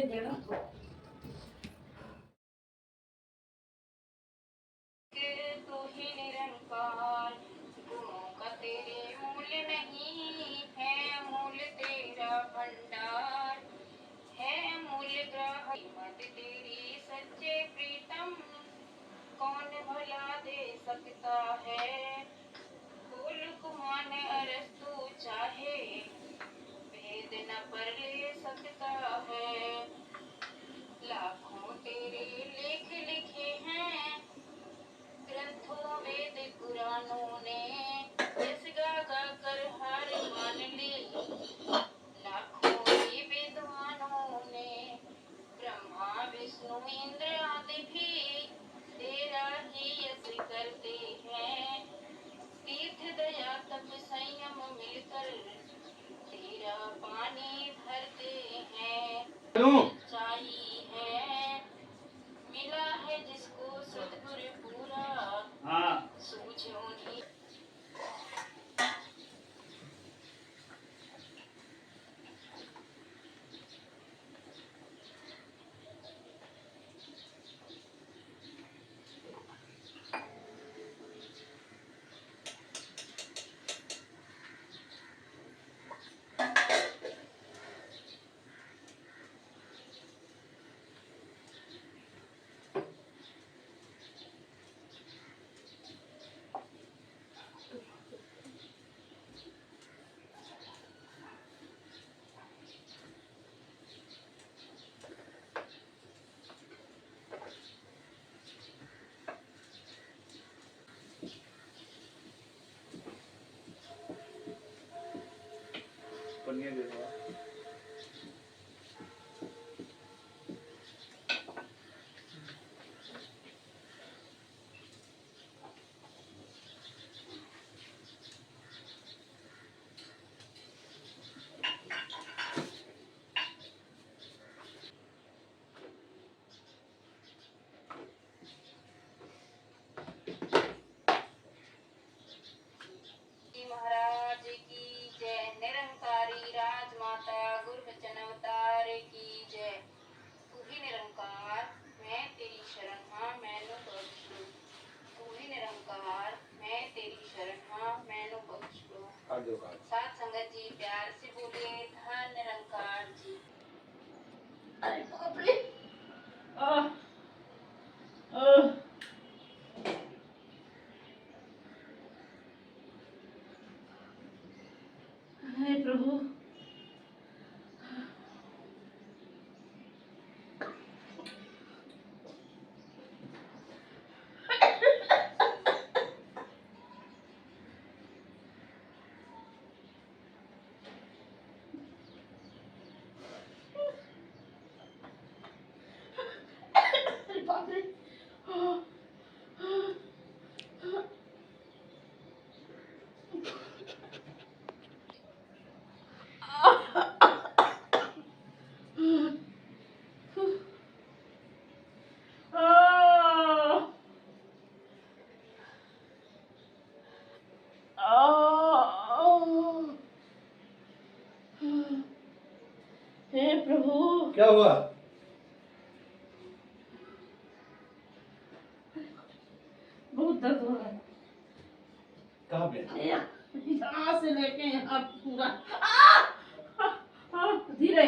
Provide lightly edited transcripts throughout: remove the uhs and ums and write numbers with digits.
देना तू ही निरंकार, गुणों का तेरे मूल नहीं है, मूल तेरा भंडार है, मूल ग्रह मत तेरी सच्चे प्रीतम, कौन भला दे सकता है, बोल कुमान अरस्तु चाहे, भेद न पर ले सकता है, लाखों तेरे लेख लिखे हैं ग्रंथों वेद पुराणों ने, यस गा गा कर हार मान ली लाखों ही विद्वानों ने, ब्रह्मा विष्णु इंद्र आदि भी तेरा ही यस करते हैं, तीर्थ दया तप संयम मिलकर तेरा पानी भरते हैं, सच्चाई है मिला है जिसको सतगुरु पूरा, सूझो नहीं। पन्नियाँ दे दो। महाराज की जय, निरंकारी राजमाता गुरबचन अवतार की जय, तू ही निरंकार मैं तेरी शरण हाँ मैनू बख्श लो, तू ही निरंकार मैं तेरी शरण हाँ मैनू बख्श लो। साथ संगत जी प्यार से बोले धन निरंकार जी। अरे बाप रे आह आह हे प्रभु अरे बाप रे आह हे प्रभु क्या हुआ? बहुत दर्द हो रहा है कहाँ पे? यहाँ से लेके यहाँ पूरा धीरे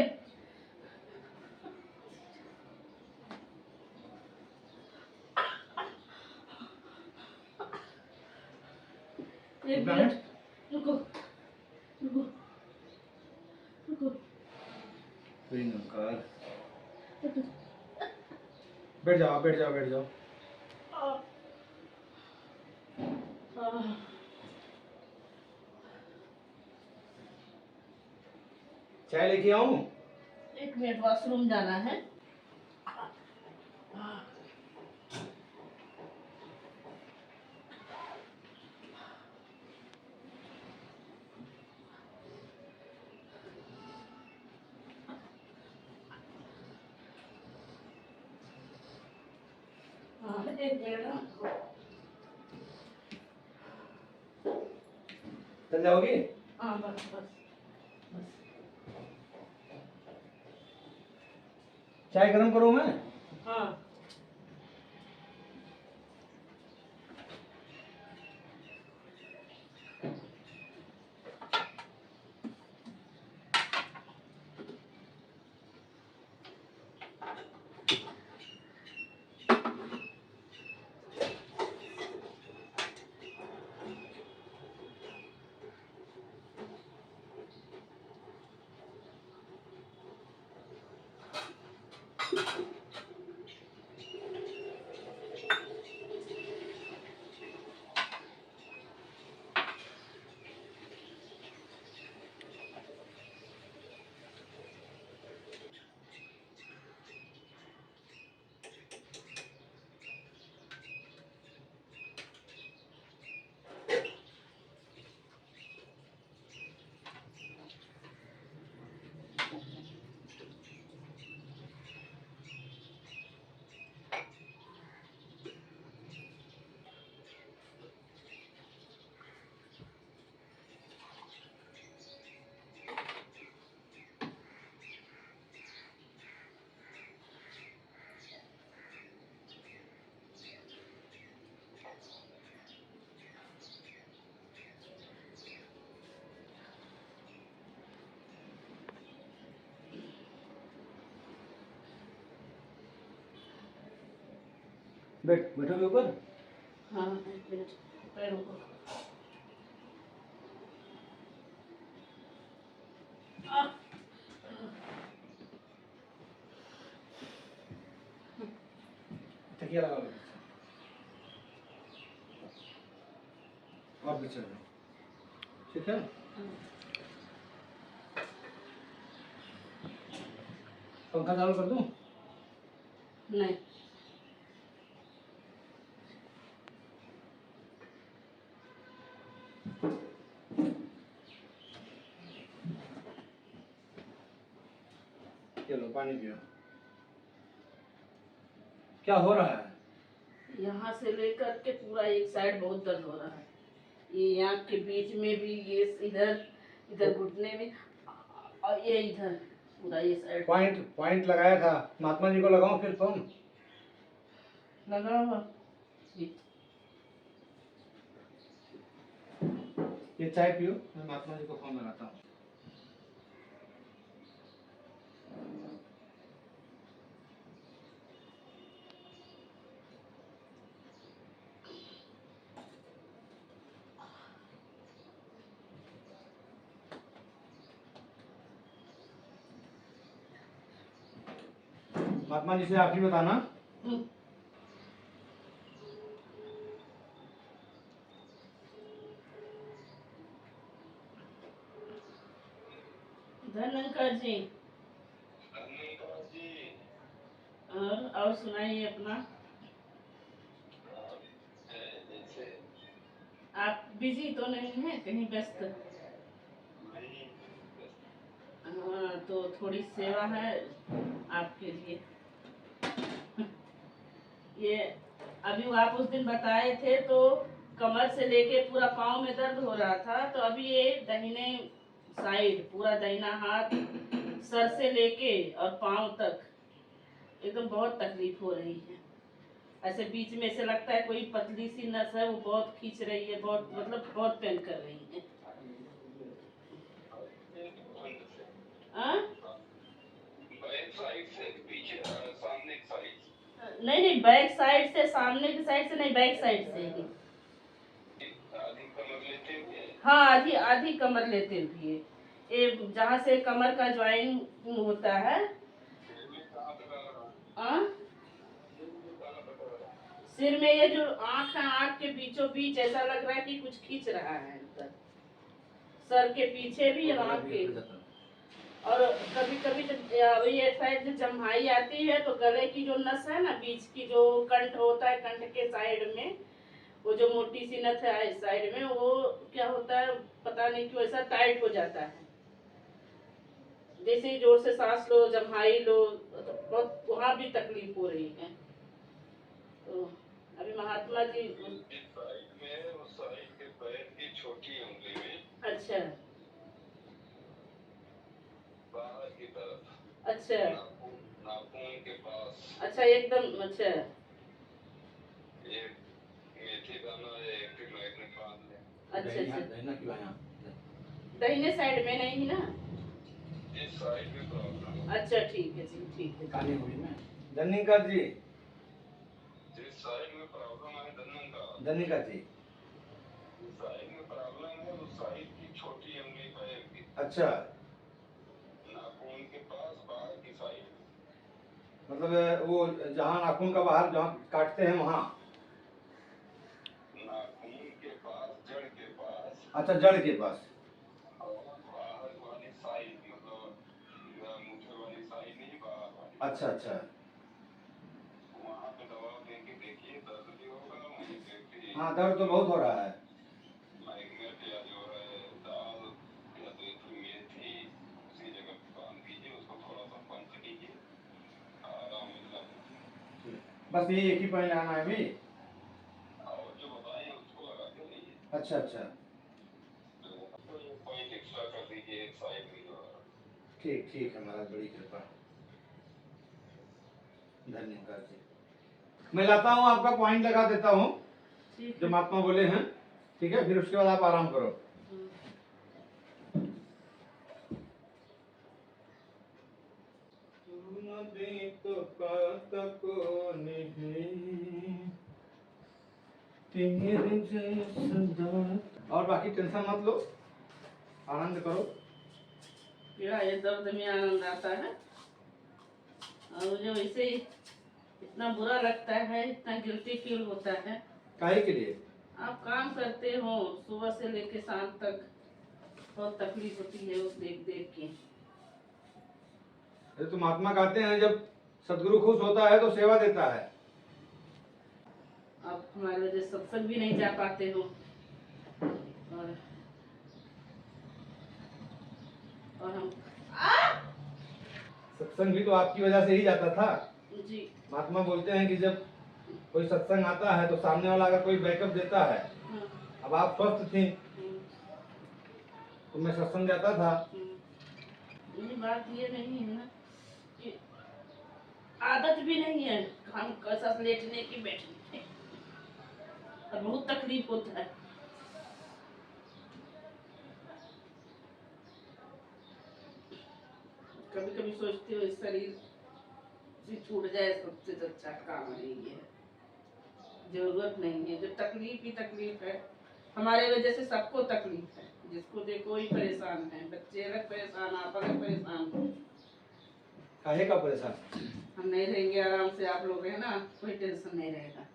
एक मिनट रुको रुको रुको निरंकार बैठ जाओ बैठ जाओ बैठ जाओ। चाय लेके आऊं? एक मिनट वॉशरूम जाना है एक मिनट चल जाओगी? हाँ बस बस बस चाय गरम करो मैं? हाँ बैठोगे ऊपर? हाँ, एक मिनट पैरों को। आह, तकिया लगा लो। और पीछे जाओ। ठीक है? पंखा चालू कर दूं? नहीं चलो पानी पियो। क्या हो रहा है? यहाँ से लेकर के पूरा एक साइड बहुत दर्द हो रहा है। ये आँख के बीच में भी, ये इधर इधर घुटने में, और ये इधर पूरा ये साइड पॉइंट लगाया था, महात्मा जी को लगाऊं फिर फोन? लगा हुआ। ये चाय पियो, मैं महात्मा जी को फोन लगाता हूँ। महात्मा जी से आप ही बताना। धनंकर जी, और सुनाइए अपना। आप बिजी तो नहीं हैं, कहीं व्यस्त? हाँ, तो थोड़ी सेवा है आपके लिए। ये अभी वो आप उस दिन बताए थे तो कमर से लेके पूरा पाँव में दर्द हो रहा था, तो अभी ये दाहिने साइड पूरा दाहिना हाथ सर से लेके और पाँव तक एकदम बहुत तकलीफ हो रही है। ऐसे बीच में से लगता है कोई पतली सी नस है, वो बहुत खींच रही है, बहुत मतलब बहुत पेन कर रही है। हाँ? नहीं नहीं, बैक साइड से, सामने की साइड से नहीं, बैक साइड से ही। हाँ, आधी आधी कमर लेते हुए, ये जहाँ से कमर का ज्वाइन होता है। हाँ? सिर में ये जो आँख है, आँख के बीचों बीच ऐसा लग रहा है कि कुछ खींच रहा है अंदर, सर के पीछे भी और आँख के। और कभी कभी जब ये साइड से जम्हाई आती है तो गले की जो नस है ना, बीच की जो कंठ होता है, कंठ के साइड में वो जो मोटी सी नस है इस साइड में, वो क्या होता है पता नहीं क्यों ऐसा टाइट हो जाता है। जैसे ही जोर से सांस लो, जम्हाई लो, तो बहुत वहाँ भी तकलीफ हो रही है। तो अभी महात्मा जी। छोटी उंगली में अच्छा बाहर की तरफ अच्छा नाखून नाखून अच्छा एकदम अच्छा। एक मेथी दाना एक टमाटर में बांध लें। अच्छा दहीना अच्छा, दहीना क्यों आया? दाहिने साइड में नहीं ना? इस साइड में प्रॉब्लम है। अच्छा ठीक है जी, ठीक है। काली मुड़ी में धनिका जी, जिस साइड में प्रॉब्लम है धनिका जी। जिस साइड में प्रॉब्लम है उस साइड की छोटी उंगली पे अच्छा, नाखून के पास बाहर की साइड में। मतलब वो जहाँ नाखून का बाहर जहाँ काटते हैं वहाँ। नाखून के पास, जड़ के पास अच्छा, जड़ के पास। और बाहर वाली साइड, मतलब मुझे वाली साइड नहीं, बाहर वाली। अच्छा अच्छा, वहाँ पे दवा दे के देखिए, दर्द भी होगा वहीं पे भी। हाँ दर्द तो बहुत हो रहा है। मैग्नेट या जो है दाल या तो एक मेथी उसी जगह पे बांध दीजिए, उसको थोड़ा सा पंच कीजिए, आराम मिलना दीजिए। बस ये एक ही पॉइंट लगाना है अभी। और जो बताए उसको लगा के रहिए। अच्छा अच्छा, तो ये पॉइंट एक्स्ट्रा कर दीजिए एक साइड में जो है। ठीक ठीक है महाराज, बड़ी कृपा, धन्यवाद जी। मैं लाता हूँ, आपका पॉइंट लगा देता हूँ ठीक जो है। महात्मा बोले हैं, ठीक है? फिर उसके बाद आप आराम करो। और बाकी टेंशन मत लो, आनंद करो। ये दर्द में आनंद आता है, और मुझे वैसे ही इतना बुरा लगता है, इतना गिल्टी फील होता है। काहे के लिए? आप काम करते हो सुबह से लेके शाम तक, बहुत तकलीफ होती है वो देख देख के। अरे तो महात्मा कहते हैं जब सदगुरु खुश होता है तो सेवा देता है। आप हमारे वजह से सत्संग भी नहीं जा पाते हो, और हम सत्संग भी तो आपकी वजह से ही जाता था। जी। महात्मा बोलते हैं कि जब कोई सत्संग आता है तो सामने वाला अगर कोई बैकअप देता है, हाँ, अब आप स्वस्थ थी तो मैं सत्संग जाता था। ये बात ये नहीं है ना कि आदत भी नहीं है हम कैसा लेटने की बैठने की, और बहुत तकलीफ होता है। कभी कभी सोचते हो इस शरीर से छूट जाए सबसे अच्छा काम है ये, जरूरत नहीं है। जो तकलीफ ही तकलीफ है, हमारे वजह से सबको तकलीफ है, जिसको देखो ही परेशान है, बच्चे अलग परेशान, आप अलग परेशान हो। काहे का परेशान? हम नहीं रहेंगे आराम से, आप लोग है ना, कोई टेंशन नहीं रहेगा।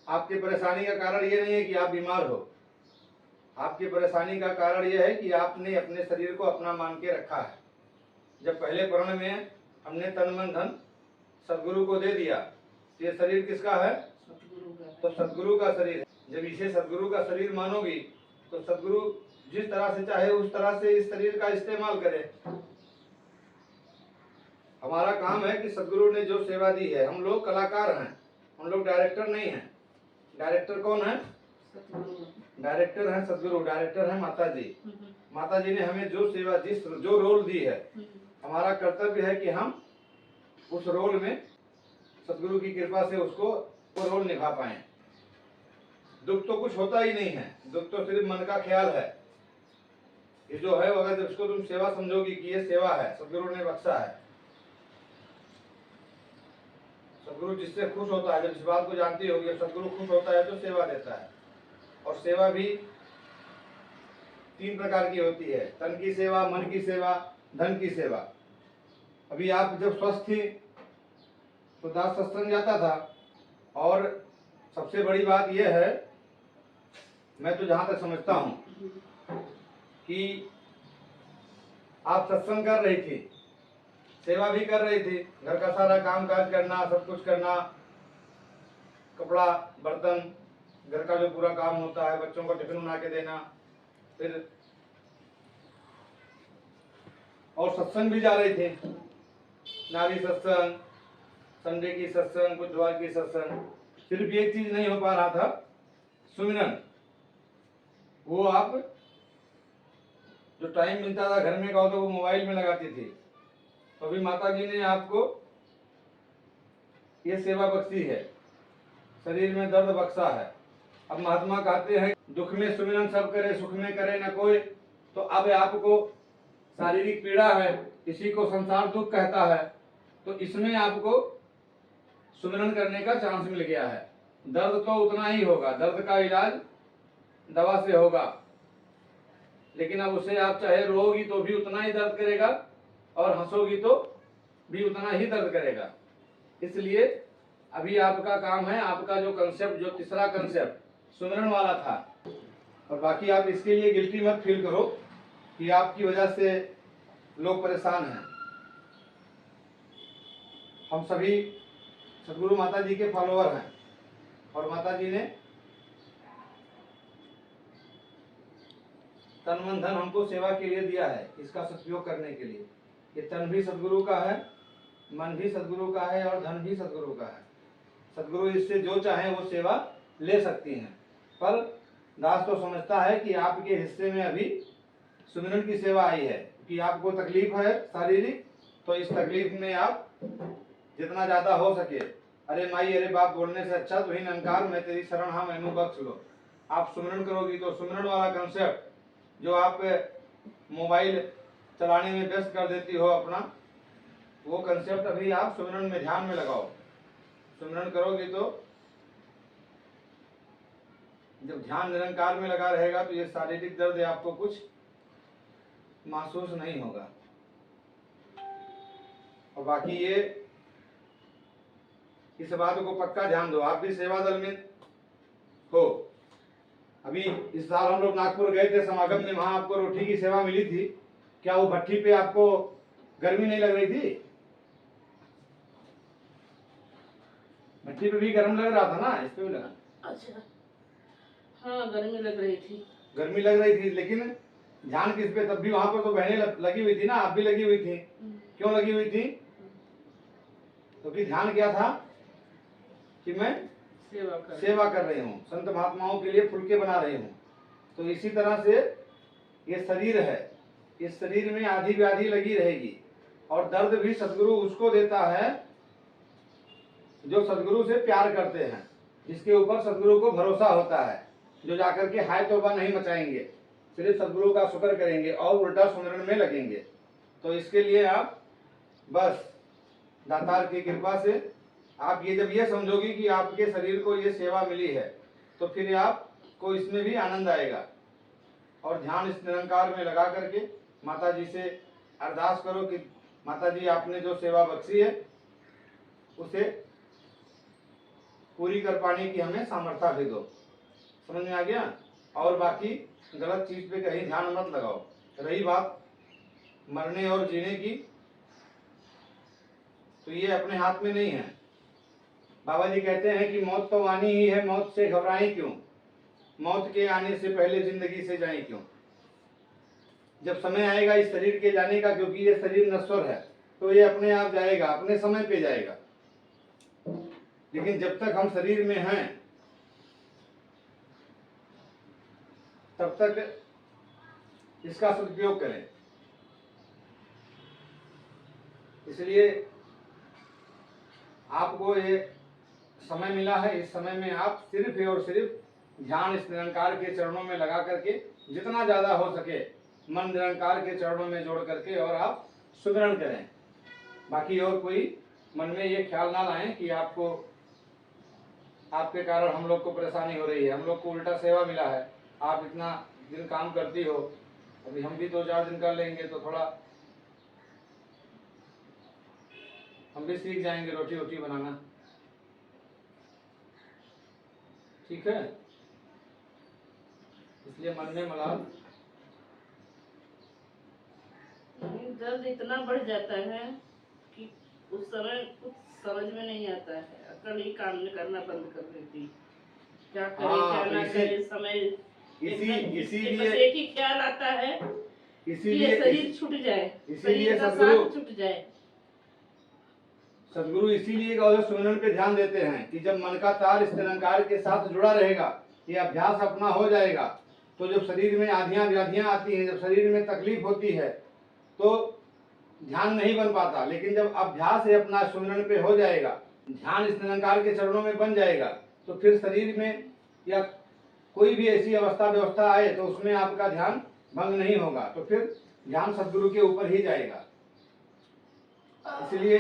आपकी परेशानी का कारण ये नहीं है कि आप बीमार हो, आपकी परेशानी का कारण यह है कि आपने अपने शरीर को अपना मान के रखा है। जब पहले प्रण में हमने तन मन धन सदगुरु को दे दिया, तो ये शरीर किसका है? सतगुरु का। तो सदगुरु का शरीर है। जब इसे सदगुरु का शरीर मानोगी तो सदगुरु जिस तरह से चाहे उस तरह से इस शरीर का इस्तेमाल करे। हमारा काम है कि सदगुरु ने जो सेवा दी है, हम लोग कलाकार हैं, हम लोग डायरेक्टर नहीं हैं। डायरेक्टर कौन है? सतगुरु। डायरेक्टर है सदगुरु, डायरेक्टर है माता जी। माता जी ने हमें जो सेवा जो रोल दी है, हमारा कर्तव्य है कि हम उस रोल में सदगुरु की कृपा से उसको वो रोल निभा पाए। दुख तो कुछ होता ही नहीं है, दुख तो सिर्फ मन का ख्याल है। ये जो है अगर जब इसको तुम सेवा समझोगी कि ये सेवा है, सदगुरु ने बख्शा है। सदगुरु जिससे खुश होता है, जब इस बात को जानती होगी, सदगुरु खुश होता है तो सेवा देता है। और सेवा भी 3 प्रकार की होती है, तन की सेवा, मन की सेवा, धन की सेवा। अभी आप जब स्वस्थ थी तो दास सत्संग जाता था, और सबसे बड़ी बात यह है, मैं तो जहां तक समझता हूं कि आप सत्संग कर रही थी, सेवा भी कर रही थी, घर का सारा काम काज करना, सब कुछ करना, कपड़ा बर्तन, घर का जो पूरा काम होता है, बच्चों को टिफिन बना के देना, फिर और सत्संग भी जा रहे थे, नारी सत्संग, संडे की सत्संग, बुधवार की सत्संग। सिर्फ एक चीज नहीं हो पा रहा था, सुमिरन। वो आप जो टाइम मिलता था घर में का, तो वो मोबाइल में लगाती थी। तो अभी माता जी ने आपको ये सेवा बख्शी है, शरीर में दर्द बख्शा है। अब महात्मा कहते हैं दुख में सुमिरन सब करे, सुख में करे न कोई। तो अब आपको शारीरिक पीड़ा है, इसी को संसार दुख कहता है, तो इसमें आपको सुमिरन करने का चांस मिल गया है। दर्द तो उतना ही होगा, दर्द का इलाज दवा से होगा, लेकिन अब उसे आप चाहे रोगी तो भी उतना ही दर्द करेगा और हंसोगी तो भी उतना ही दर्द करेगा। इसलिए अभी आपका काम है, आपका जो कंसेप्ट, जो तीसरा कंसेप्ट सुमिरन वाला था, और बाकी आप इसके लिए गिल्टी मत फील करो कि आपकी वजह से लोग परेशान हैं। हम सभी सदगुरु माता जी के फॉलोअर हैं और माता जी ने तन मन धन हमको सेवा के लिए दिया है, इसका सदुपयोग करने के लिए। ये तन भी सदगुरु का है, मन भी सदगुरु का है और धन भी सदगुरु का है। सदगुरु इससे जो चाहे वो सेवा ले सकती हैं, पर दास तो समझता है कि आपके हिस्से में अभी सुमिरन की सेवा आई है कि आपको तकलीफ है शारीरिक, तो इस तकलीफ में आप जितना ज्यादा हो सके, अरे माई अरे बाप बोलने से अच्छा तो ही निरंकार मैं तेरी शरण हाँ मैनू बख्श लो। आप सुमिरन करोगी तो सुमिरन वाला कंसेप्ट जो आप मोबाइल चलाने में व्यस्त कर देती हो अपना, वो कंसेप्ट अभी आप सुमिरन में ध्यान में लगाओ। सुमिरन करोगे तो जब ध्यान निरंकार में लगा रहेगा तो ये शारीरिक दर्द आपको कुछ महसूस नहीं होगा। और बाकी ये इस बात को पक्का ध्यान दो, आप भी सेवा दल में हो। अभी इस साल हम लोग नागपुर गए थे समागम में, वहां आपको रोटी की सेवा मिली थी। क्या वो भट्टी पे आपको गर्मी नहीं लग रही थी? भट्टी पे भी गर्म लग रहा था ना, इस पे भी लगा? अच्छा, हाँ गर्मी लग रही थी। गर्मी लग रही थी, लेकिन ध्यान किस पे? तब भी वहां पर तो बहनें लगी हुई थी ना, आप भी लगी हुई थी। क्यों लगी हुई थी? तो फिर ध्यान क्या था कि मैं सेवा कर रही हूँ, संत महात्माओं के लिए फुलके बना रही हूँ। तो इसी तरह से ये शरीर है, इस शरीर में आधी व्याधि लगी रहेगी, और दर्द भी सदगुरु उसको देता है जो सदगुरु से प्यार करते हैं, जिसके ऊपर सदगुरु को भरोसा होता है, जो जाकर के हाय तौबा नहीं मचाएंगे, सिर्फ सदगुरु का शुक्र करेंगे और उल्टा सुमिरन में लगेंगे। तो इसके लिए आप बस दातार की कृपा से आप ये जब ये समझोगी कि आपके शरीर को ये सेवा मिली है, तो फिर आपको इसमें भी आनंद आएगा। और ध्यान इस निरंकार में लगा करके माता जी से अरदास करो कि माता जी आपने जो सेवा बख्शी है उसे पूरी कर पाने की हमें सामर्थ्य दे दो। समझ में आ गया? और बाकी गलत चीज पे कहीं ध्यान मत लगाओ। रही बात मरने और जीने की, तो ये अपने हाथ में नहीं है। बाबा जी कहते हैं कि मौत तो आनी ही है, मौत से घबराएं क्यों, मौत के आने से पहले जिंदगी से जाएं क्यों। जब समय आएगा इस शरीर के जाने का, क्योंकि ये शरीर नश्वर है, तो ये अपने आप जाएगा, अपने समय पे जाएगा। लेकिन जब तक हम शरीर में हैं तब तक इसका सदुपयोग करें। इसलिए आपको ये समय मिला है, इस समय में आप सिर्फ और सिर्फ ध्यान इस निरंकार के चरणों में लगा करके जितना ज्यादा हो सके मन निरंकार के चरणों में जोड़ करके और आप सुमिरन करें। बाकी और कोई मन में ये ख्याल ना लाएं कि आपको आपके कारण हम लोग को परेशानी हो रही है, हम लोग को उल्टा सेवा मिला है, आप इतना दिन काम करती हो, अभी हम भी 2-4 दिन कर लेंगे तो थोड़ा हम भी सीख जाएंगे रोटी वोटी बनाना। ठीक है? इसलिए मन में मलाल दर्द इतना बढ़ जाता है कि उस समय कुछ समझ में नहीं आता है, अकल ही काम करना बंद कर देती, क्या करे क्या ना करे। समय इसीलिए बस एक ही ख्याल आता है कि ये शरीर छूट जाए, इसीलिए शरीर का सदगुरु साथ छूट जाए। सदगुरु इसीलिए सुमिरन पे ध्यान देते हैं कि जब मन का तार इस निरंकार के साथ जुड़ा रहेगा, ये अभ्यास अपना हो जाएगा, तो जब शरीर में आधियां व्याधियां आती हैं, जब शरीर में तकलीफ होती है, तो ध्यान नहीं बन पाता, लेकिन जब अभ्यास है अपना सुमिरन पे हो जाएगा, ध्यान इस निरंकार के चरणों में बन जाएगा, तो फिर शरीर में या कोई भी ऐसी अवस्था व्यवस्था आए तो उसमें आपका ध्यान भंग नहीं होगा, तो फिर ध्यान सदगुरु के ऊपर ही जाएगा। इसलिए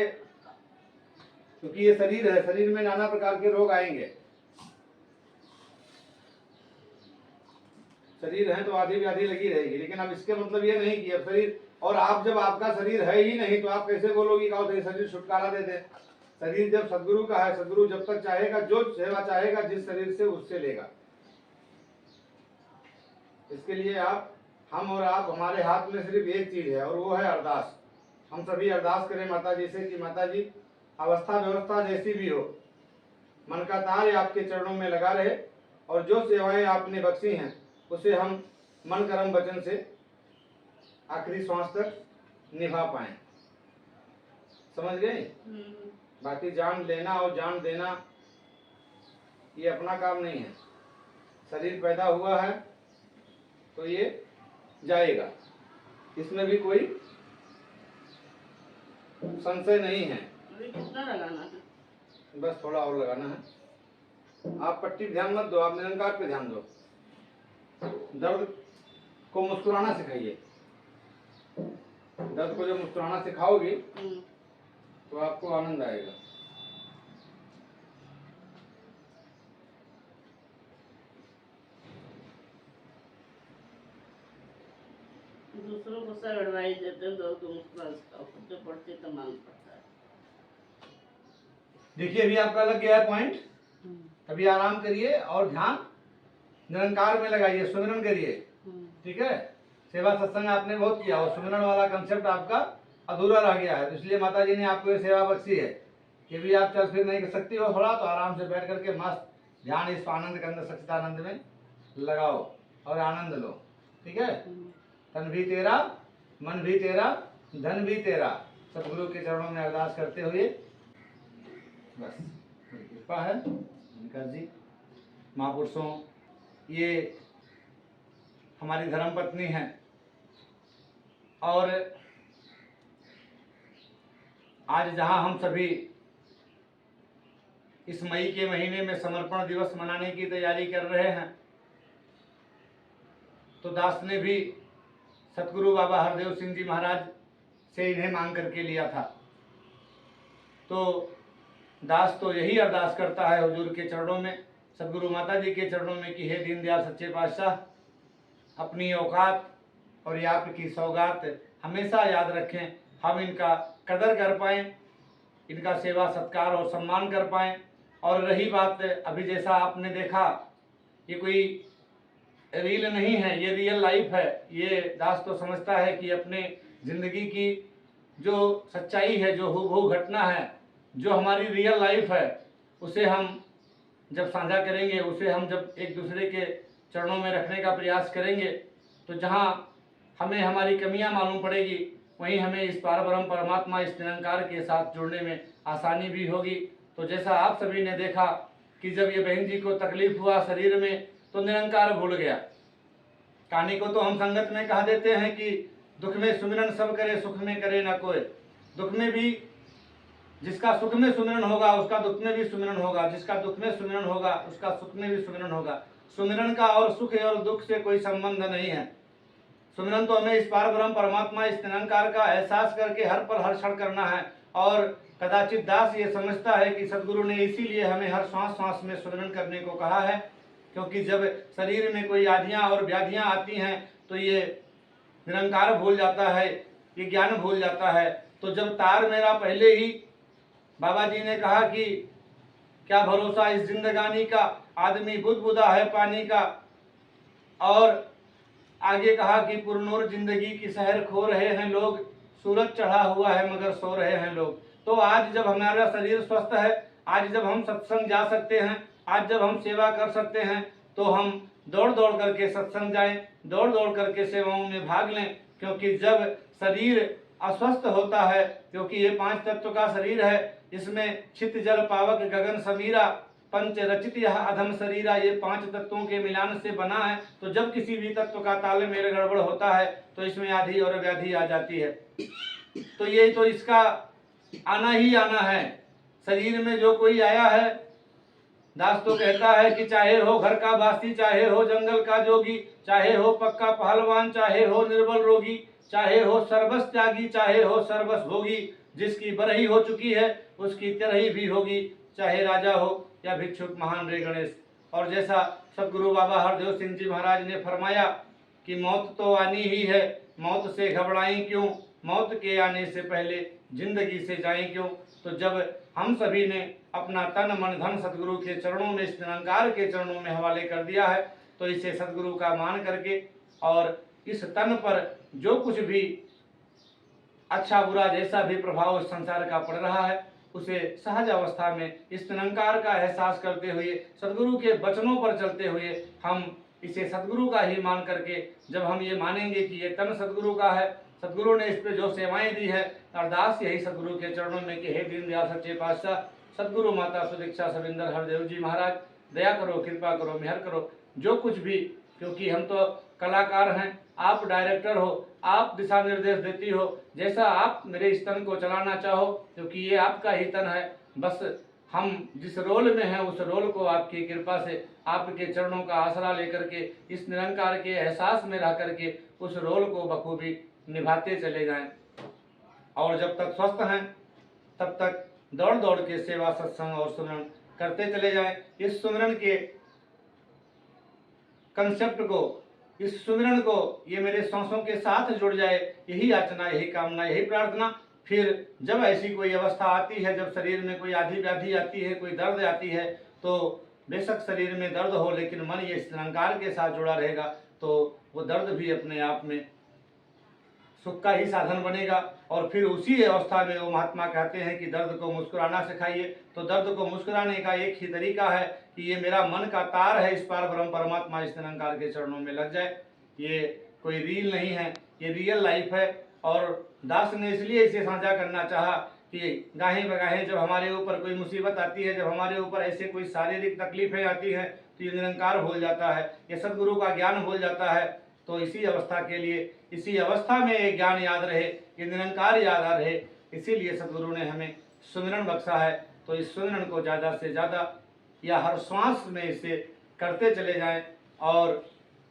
क्योंकि ये शरीर है, शरीर में नाना प्रकार के रोग आएंगे। शरीर है तो आधी व्याधि लगी रहेगी, लेकिन अब इसके मतलब ये नहीं कि अब शरीर, और आप जब आपका शरीर है ही नहीं तो आप कैसे बोलोगे कि शरीर छुटकारा दे दे। शरीर जब सदगुरु का है, सदगुरु जब तक चाहेगा, जो सेवा चाहेगा जिस शरीर से उससे लेगा। इसके लिए आप, हम और आप, हमारे हाथ में सिर्फ एक चीज है और वो है अरदास। हम सभी अरदास करें माता जी से कि माता जी अवस्था व्यवस्था जैसी भी हो, मन का तार आपके चरणों में लगा रहे और जो सेवाएं आपने बख्शी हैं उसे हम मन कर्म वचन से आखिरी श्वास तक निभा पाएं। समझ गए? बाकी जान लेना और जान देना ये अपना काम नहीं है। शरीर पैदा हुआ है तो ये जाएगा, इसमें भी कोई संशय नहीं है। अभी कितना लगाना है? बस थोड़ा और लगाना है। आप पट्टी ध्यान मत दो, आप निरंकार पे ध्यान दो। दर्द को मुस्कुराना सिखाइए। दर्द को जब मुस्कुराना सिखाओगी तो आपको आनंद आएगा। दूसरों को सब एडवाइस देते हैं, दर्द को मुस्कुराना सिखाओ, खुद तो पढ़ते तो मालूम पड़ता है। देखिए अभी आपका लग गया है पॉइंट। अभी आराम करिए और ध्यान निरंकार में लगाइए, सुमिरन करिए। ठीक है? सेवा सत्संग आपने बहुत किया और सुमिरन वाला कंसेप्ट आपका अधूरा रह गया है, तो इसलिए माता जी ने आपको ये सेवा बख्शी है कि भी आप चल फिर नहीं कर सकती हो थोड़ा, तो आराम से बैठ करके मस्त ध्यान इस आनंद के अंदर, सच्चिदानंद में लगाओ और आनंद लो। ठीक है? तन भी तेरा, मन भी तेरा, धन भी तेरा, सतगुरु के चरणों में अरदास करते हुए बस कृपा है शंकर जी महापुरुषों। ये हमारी धर्म पत्नी है और आज जहां हम सभी इस मई के महीने में समर्पण दिवस मनाने की तैयारी कर रहे हैं, तो दास ने भी सतगुरु बाबा हरदेव सिंह जी महाराज से इन्हें मांग करके लिया था। तो दास तो यही अरदास करता है हुजूर के चरणों में, सतगुरु माता जी के चरणों में कि हे दीनदयाल सच्चे पातशाह, अपनी औकात और ये आपकी सौगात हमेशा याद रखें, हम इनका कदर कर पाएँ, इनका सेवा सत्कार और सम्मान कर पाएँ। और रही बात अभी जैसा आपने देखा, ये कोई रील नहीं है, ये रियल लाइफ है। ये दास तो समझता है कि अपने ज़िंदगी की जो सच्चाई है, जो हूबहू घटना है, जो हमारी रियल लाइफ है, उसे हम जब साझा करेंगे, उसे हम जब एक दूसरे के चरणों में रखने का प्रयास करेंगे, तो जहाँ हमें हमारी कमियां मालूम पड़ेगी, वहीं हमें इस पारब्रह्म परमात्मा, इस निरंकार के साथ जुड़ने में आसानी भी होगी। तो जैसा आप सभी ने देखा कि जब ये बहन जी को तकलीफ हुआ शरीर में, तो निरंकार भूल गया। कहानी को तो हम संगत में कहा देते हैं कि दुख में सुमिरन सब करे, सुख में करे ना कोई। दुख में भी जिसका सुख में सुमिरन होगा उसका दुख में भी सुमिरन होगा, जिसका दुख में सुमिरन होगा उसका सुख में भी सुमिरन होगा। सुमिरन का और सुख और दुख से कोई संबंध नहीं है। सुमिरन तो हमें इस पारब्रह्म परमात्मा, इस निरंकार का एहसास करके हर पल हर क्षण करना है। और कदाचित दास ये समझता है कि सदगुरु ने इसीलिए हमें हर श्वास श्वास में सुमिरन करने को कहा है, क्योंकि जब शरीर में कोई आधियाँ और व्याधियाँ आती हैं तो ये निरंकार भूल जाता है, ये ज्ञान भूल जाता है। तो जब तार मेरा पहले ही, बाबा जी ने कहा कि क्या भरोसा इस जिंदगानी का, आदमी बुदबुदा है पानी का। और आगे कहा कि पुरनूर जिंदगी की सहर खो रहे हैं लोग, सूरज चढ़ा हुआ है मगर सो रहे हैं लोग। तो आज जब हमारा शरीर स्वस्थ है, आज जब हम सत्संग जा सकते हैं, आज जब हम सेवा कर सकते हैं, तो हम दौड़ दौड़ करके सत्संग जाएं, दौड़ दौड़ करके सेवाओं में भाग लें। क्योंकि जब शरीर अस्वस्थ होता है, क्योंकि ये 5 तत्व का शरीर है, इसमें छित जल पावक गगन समीरा, पंच रचित यह अधम शरीरा, ये 5 तत्वों के मिलान से बना है। तो जब किसी भी तत्व का तालमेल गड़बड़ होता है तो इसमें आधी और व्याधि आ जाती है। तो ये तो इसका आना ही आना है। शरीर में जो कोई आया है, दास तो कहता है कि चाहे हो घर का वासी, चाहे हो जंगल का जोगी, चाहे हो पक्का पहलवान, चाहे हो निर्बल रोगी, चाहे हो सर्वस त्यागी, चाहे हो सर्वस भोगी, जिसकी बरही हो चुकी है उसकी तरही भी होगी, चाहे राजा हो या भिक्षुक महान रे गणेश। और जैसा सदगुरु बाबा हरदेव सिंह जी महाराज ने फरमाया कि मौत तो आनी ही है, मौत से घबराएं क्यों, मौत के आने से पहले जिंदगी से जाएं क्यों। तो जब हम सभी ने अपना तन मन धन सदगुरु के चरणों में, इस निरंकार के चरणों में हवाले कर दिया है, तो इसे सदगुरु का मान करके और इस तन पर जो कुछ भी अच्छा बुरा जैसा भी प्रभाव इस संसार का पड़ रहा है, उसे सहज अवस्था में इस निरंकार का एहसास करते हुए, सदगुरु के वचनों पर चलते हुए, हम इसे सदगुरु का ही मान करके, जब हम ये मानेंगे कि ये तन सदगुरु का है, सदगुरु ने इस पे जो सेवाएं दी है, अरदास यही सदगुरु के चरणों में कि हे दीनदयाल सच्चे पातशाह, सदगुरु माता सुदीक्षा सविंदर हरदेव जी महाराज, दया करो, कृपा करो, मेहर करो, जो कुछ भी, क्योंकि हम तो कलाकार हैं, आप डायरेक्टर हो, आप दिशा निर्देश देती हो, जैसा आप मेरे इस तन को चलाना चाहो, क्योंकि ये आपका ही तन है, बस हम जिस रोल में हैं उस रोल को आपकी कृपा से, आपके चरणों का आसरा लेकर के, इस निरंकार के एहसास में रह करके उस रोल को बखूबी निभाते चले जाएं। और जब तक स्वस्थ हैं तब तक दौड़ दौड़ के सेवा सत्संग और सुमिरन करते चले जाएं। इस सुमिरन के कंसेप्ट को, इस सुमिरन को ये मेरे सांसों के साथ जुड़ जाए, यही याचना, यही कामना, यही प्रार्थना। फिर जब ऐसी कोई अवस्था आती है, जब शरीर में कोई आधी व्याधि आती है, कोई दर्द आती है, तो बेशक शरीर में दर्द हो, लेकिन मन ये निरंकार के साथ जुड़ा रहेगा, तो वो दर्द भी अपने आप में सुख का ही साधन बनेगा। और फिर उसी अवस्था में वो महात्मा कहते हैं कि दर्द को मुस्कुराना सिखाइए। तो दर्द को मुस्कुराने का एक ही तरीका है कि ये मेरा मन का तार है, इस पार ब्रह्म परमात्मा इस निरंकार के चरणों में लग जाए। ये कोई रील नहीं है, ये रियल लाइफ है। और दास ने इसलिए इसे साझा करना चाहा कि गाहें बगाहें जब हमारे ऊपर कोई मुसीबत आती है, जब हमारे ऊपर ऐसे कोई शारीरिक तकलीफें आती हैं, तो ये निरंकार भूल जाता है, ये सदगुरु का ज्ञान भूल जाता है। तो इसी अवस्था के लिए, इसी अवस्था में ये ज्ञान याद रहे, ये निरंकार याद आ रहे, इसीलिए सदगुरु ने हमें सुमिरन बख्शा है। तो इस सुमिरन को ज़्यादा से ज़्यादा या हर श्वास में इसे करते चले जाएं, और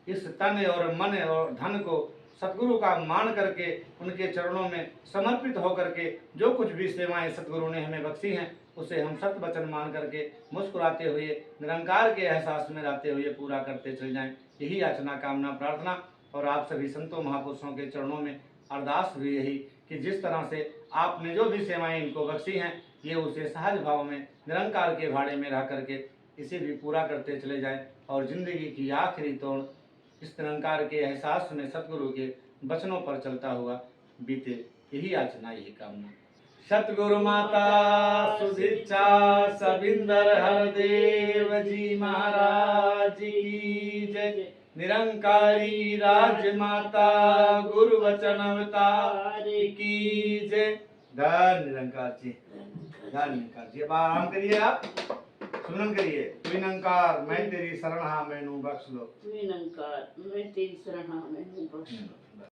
इस तन और मन और धन को सदगुरु का मान करके, उनके चरणों में समर्पित होकर के जो कुछ भी सेवाएं सदगुरु ने हमें बख्शी हैं, उसे हम सत्य वचन मान करके मुस्कुराते हुए, निरंकार के एहसास में रहते हुए पूरा करते चले जाएं। यही याचना, कामना, प्रार्थना। और आप सभी संतों महापुरुषों के चरणों में अरदास भी यही कि जिस तरह से आपने जो भी सेवाएं इनको बख्शी हैं, ये उसे सहज भाव में निरंकार के भाड़े में रह करके इसे भी पूरा करते चले जाएं, और जिंदगी की आखिरी तोड़ इस निरंकार के एहसास में सतगुरु के वचनों पर चलता हुआ बीते। यही याचना, यही कामना। सतगुरु माता सुदीक्षा सविंदर हरदेव जी महाराज की जय। निरंकारी राजमाता गुरु वचन अवतार की जय। धन निरंकार जी, धन निरंकार जी। अब आराम करिए, आप सुमरन करिए। तू निरंकार मैं तेरी शरण हाँ मैनू बख्श लो। तू निरंकार मैं तेरी शरण हाँ मैनू बख्श लो।